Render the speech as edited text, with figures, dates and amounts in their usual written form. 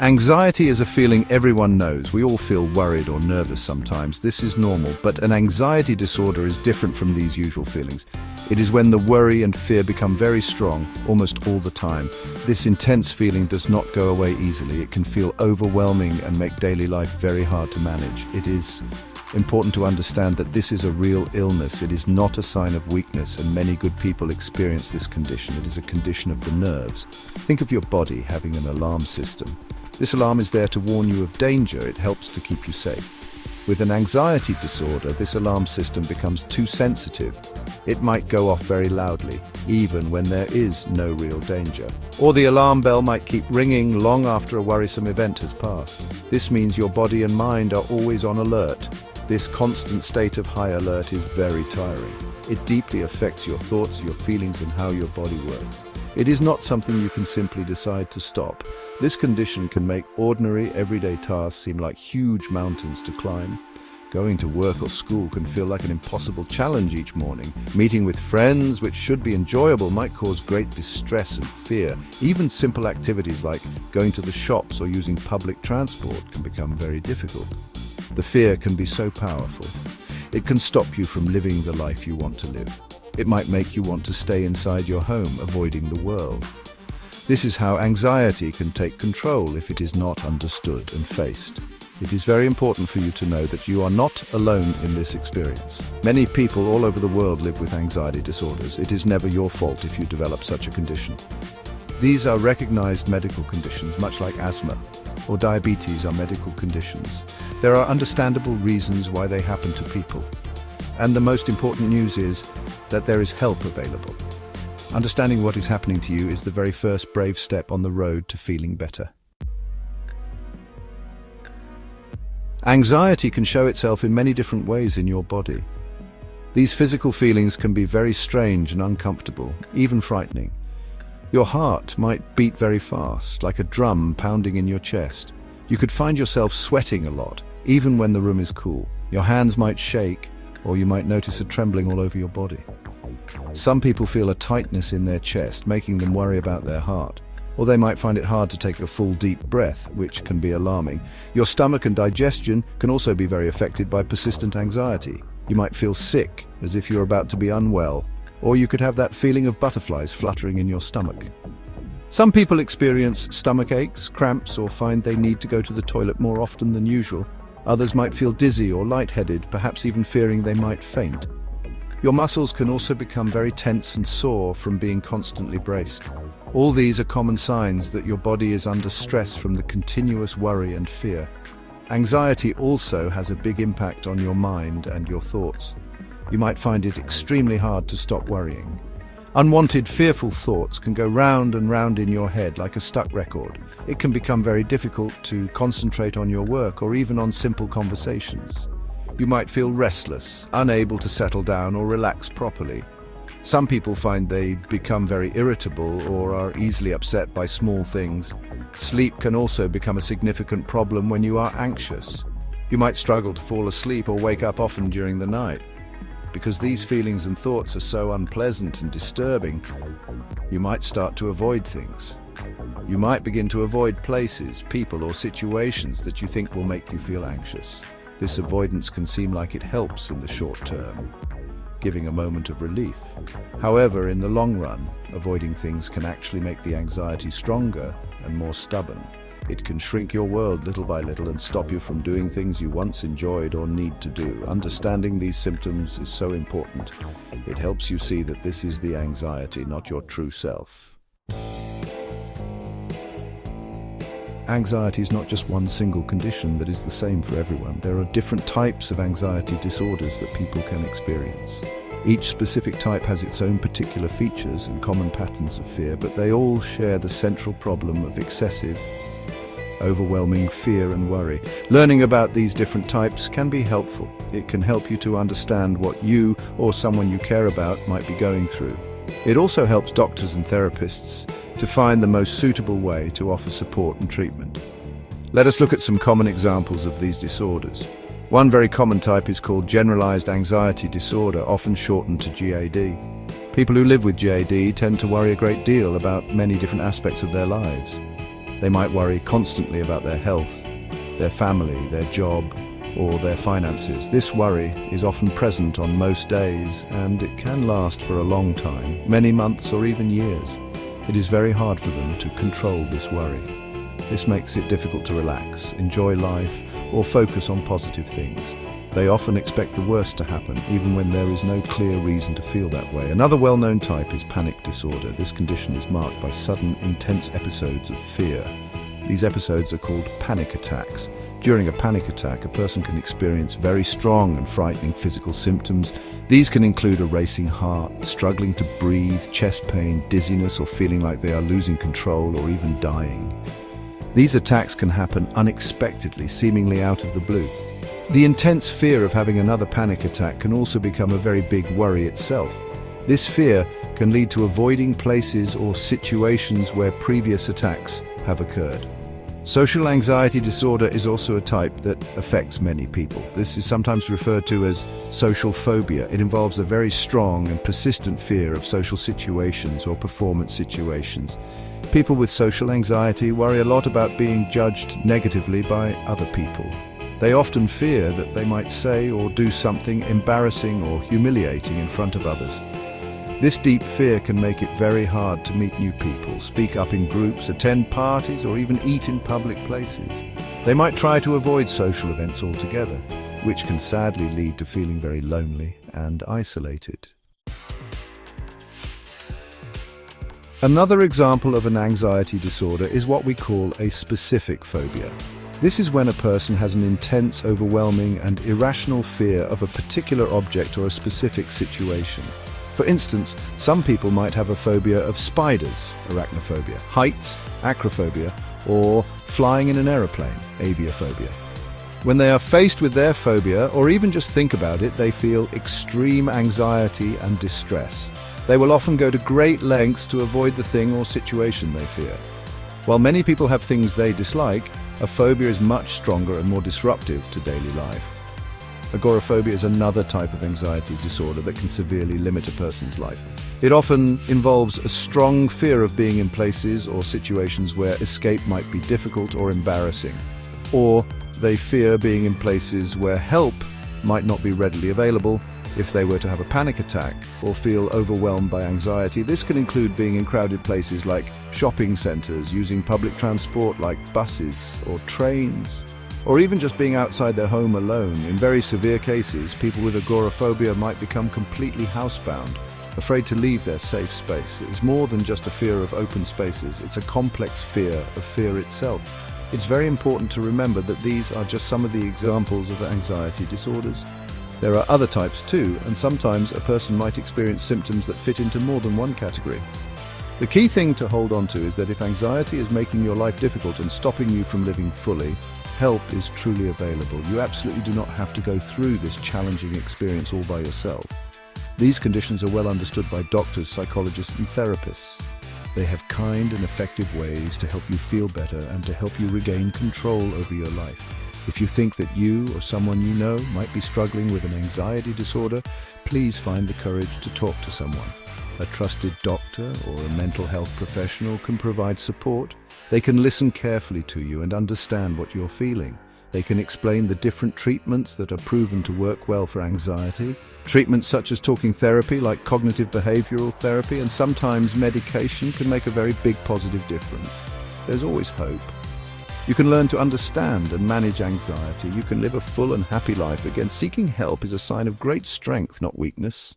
Anxiety is a feeling everyone knows. We all feel worried or nervous sometimes. This is normal, but an anxiety disorder is different from these usual feelings. It is when the worry and fear become very strong, almost all the time. This intense feeling does not go away easily. It can feel overwhelming and make daily life very hard to manage. It is important to understand that this is a real illness. It is not a sign of weakness, and many good people experience this condition. It is a condition of the nerves. Think of your body having an alarm system. This alarm is there to warn you of danger. It helps to keep you safe. With an anxiety disorder, this alarm system becomes too sensitive. It might go off very loudly, even when there is no real danger. Or the alarm bell might keep ringing long after a worrisome event has passed. This means your body and mind are always on alert. This constant state of high alert is very tiring. It deeply affects your thoughts, your feelings, and how your body works. It is not something you can simply decide to stop. This condition can make ordinary, everyday tasks seem like huge mountains to climb. Going to work or school can feel like an impossible challenge each morning. Meeting with friends, which should be enjoyable, might cause great distress and fear. Even simple activities like going to the shops or using public transport can become very difficult. The fear can be so powerful. It can stop you from living the life you want to live. It might make you want to stay inside your home, avoiding the world. This is how anxiety can take control if it is not understood and faced. It is very important for you to know that you are not alone in this experience. Many people all over the world live with anxiety disorders. It is never your fault if you develop such a condition. These are recognized medical conditions, much like asthma or diabetes are medical conditions. There are understandable reasons why they happen to people. And the most important news is that there is help available. Understanding what is happening to you is the very first brave step on the road to feeling better. Anxiety can show itself in many different ways in your body. These physical feelings can be very strange and uncomfortable, even frightening. Your heart might beat very fast, like a drum pounding in your chest. You could find yourself sweating a lot, even when the room is cool. Your hands might shake, or you might notice a trembling all over your body. Some people feel a tightness in their chest, making them worry about their heart. Or they might find it hard to take a full deep breath, which can be alarming. Your stomach and digestion can also be very affected by persistent anxiety. You might feel sick, as if you're about to be unwell, or you could have that feeling of butterflies fluttering in your stomach. Some people experience stomach aches, cramps, or find they need to go to the toilet more often than usual. Others might feel dizzy or lightheaded, perhaps even fearing they might faint. Your muscles can also become very tense and sore from being constantly braced. All these are common signs that your body is under stress from the continuous worry and fear. Anxiety also has a big impact on your mind and your thoughts. You might find it extremely hard to stop worrying. Unwanted, fearful thoughts can go round and round in your head like a stuck record. It can become very difficult to concentrate on your work or even on simple conversations. You might feel restless, unable to settle down or relax properly. Some people find they become very irritable or are easily upset by small things. Sleep can also become a significant problem when you are anxious. You might struggle to fall asleep or wake up often during the night. Because these feelings and thoughts are so unpleasant and disturbing, you might start to avoid things. You might begin to avoid places, people, or situations that you think will make you feel anxious. This avoidance can seem like it helps in the short term, giving a moment of relief. However, in the long run, avoiding things can actually make the anxiety stronger and more stubborn. It can shrink your world little by little and stop you from doing things you once enjoyed or need to do. Understanding these symptoms is so important. It helps you see that this is the anxiety, not your true self. Anxiety is not just one single condition that is the same for everyone. There are different types of anxiety disorders that people can experience. Each specific type has its own particular features and common patterns of fear, but they all share the central problem of excessive, overwhelming fear and worry. Learning about these different types can be helpful. It can help you to understand what you or someone you care about might be going through. It also helps doctors and therapists to find the most suitable way to offer support and treatment. Let us look at some common examples of these disorders. One very common type is called generalized anxiety disorder, often shortened to GAD. People who live with GAD tend to worry a great deal about many different aspects of their lives. They might worry constantly about their health, their family, their job, or their finances. This worry is often present on most days, and it can last for a long time, many months or even years. It is very hard for them to control this worry. This makes it difficult to relax, enjoy life, or focus on positive things. They often expect the worst to happen, even when there is no clear reason to feel that way. Another well-known type is panic disorder. This condition is marked by sudden, intense episodes of fear. These episodes are called panic attacks. During a panic attack, a person can experience very strong and frightening physical symptoms. These can include a racing heart, struggling to breathe, chest pain, dizziness, or feeling like they are losing control or even dying. These attacks can happen unexpectedly, seemingly out of the blue. The intense fear of having another panic attack can also become a very big worry itself. This fear can lead to avoiding places or situations where previous attacks have occurred. Social anxiety disorder is also a type that affects many people. This is sometimes referred to as social phobia. It involves a very strong and persistent fear of social situations or performance situations. People with social anxiety worry a lot about being judged negatively by other people. They often fear that they might say or do something embarrassing or humiliating in front of others. This deep fear can make it very hard to meet new people, speak up in groups, attend parties, or even eat in public places. They might try to avoid social events altogether, which can sadly lead to feeling very lonely and isolated. Another example of an anxiety disorder is what we call a specific phobia. This is when a person has an intense, overwhelming, and irrational fear of a particular object or a specific situation. For instance, some people might have a phobia of spiders, arachnophobia, heights, acrophobia, or flying in an aeroplane, aviophobia. When they are faced with their phobia, or even just think about it, they feel extreme anxiety and distress. They will often go to great lengths to avoid the thing or situation they fear. While many people have things they dislike, a phobia is much stronger and more disruptive to daily life. Agoraphobia is another type of anxiety disorder that can severely limit a person's life. It often involves a strong fear of being in places or situations where escape might be difficult or embarrassing, or they fear being in places where help might not be readily available. If they were to have a panic attack or feel overwhelmed by anxiety, this can include being in crowded places like shopping centers, using public transport like buses or trains, or even just being outside their home alone. In very severe cases, people with agoraphobia might become completely housebound, afraid to leave their safe space. It is more than just a fear of open spaces. It's a complex fear of fear itself. It's very important to remember that these are just some of the examples of anxiety disorders. There are other types too, and sometimes a person might experience symptoms that fit into more than one category. The key thing to hold on to is that if anxiety is making your life difficult and stopping you from living fully, help is truly available. You absolutely do not have to go through this challenging experience all by yourself. These conditions are well understood by doctors, psychologists, and therapists. They have kind and effective ways to help you feel better and to help you regain control over your life. If you think that you or someone you know might be struggling with an anxiety disorder, please find the courage to talk to someone. A trusted doctor or a mental health professional can provide support. They can listen carefully to you and understand what you're feeling. They can explain the different treatments that are proven to work well for anxiety. Treatments such as talking therapy, like cognitive behavioral therapy, and sometimes medication can make a very big positive difference. There's always hope. You can learn to understand and manage anxiety. You can live a full and happy life. Again, seeking help is a sign of great strength, not weakness.